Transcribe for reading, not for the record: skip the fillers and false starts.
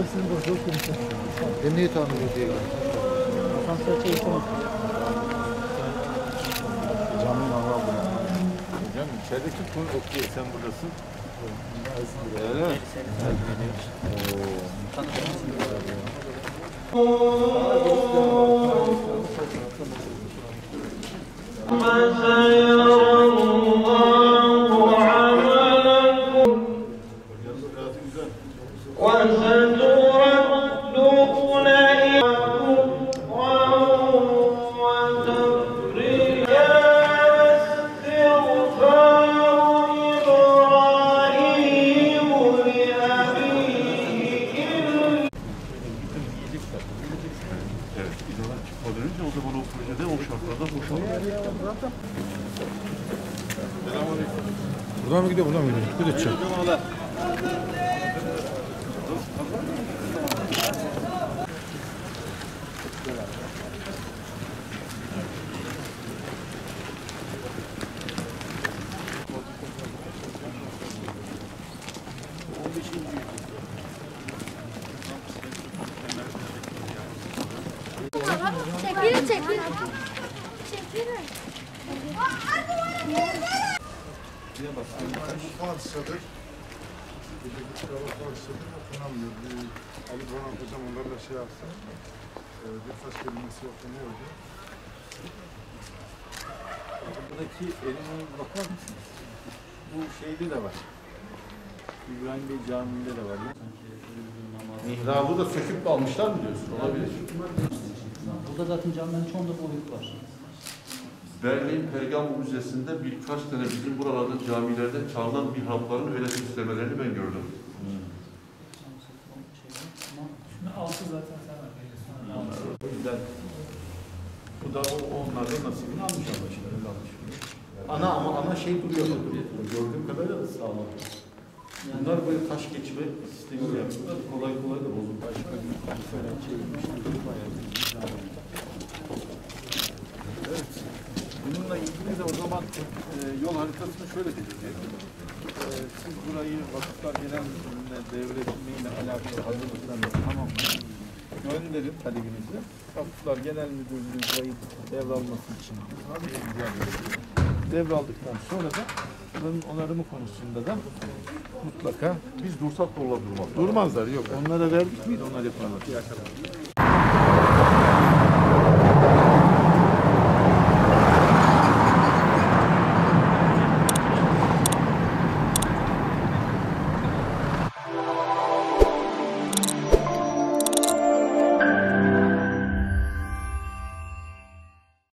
sizin burada oturmuşsun. Ben niye tamir ediyor? Asansör çekilmez. Camın hava bırakıyor. Hocam içerideki konu okuyor. Sen buradasın. Öyle mi? Evet, İran'a çıkmadan önce o zaman o projede o şartlarda boşaltıldı. Buradan mı gidiyor, buradan mı gidiyor? Dikkat edeceğim. Çekilin, çekilin. Çekilin. Bu parçadır. Buradaki kaba parçadır. Okunamıyor. Ali Boran hocam onlarla şey yapsın. Birkaç kelimesi okunuyordu. Buradaki eline bakar mısınız? Bu şeyde de var. İbrahim Bey Camii'nde de var. Mihrabı da söküp almışlar mı diyorsun? Olabilir. Burada zaten camların çoğunda boyut var. Berlin Pergamon Müzesi'nde birkaç tane bizim buralarda camilerde çağrılan mihrapların öyle süslemelerini ben gördüm. Altı zaten sen var. O yüzden bu da onlardan nasibini almış anlaşılan. Ana şey duruyor. Gördüğüm kadarıyla da sağlam. Bunlar böyle taş geçme sistemi yapıyorlar. Kolay kolay da bozulmuş. Başka bir falan çevirmiştir. Evet. Bununla ilgili de o zaman yol haritasını şöyle belirleyelim. Siz burayı Vakıflar Genel Müdürlüğü'ne devredilmeyle alakalı hazırlıklarla tamamlayın. Gönderin talebinizi. Vakıflar Genel Müdürlüğü burayı devralması için devraldıktan sonra da buranın onarımı konusunda da mutlaka Biz dursak da onlar durmaz. durmazlar. Yok onlara verdik miydi onlar yaparlar.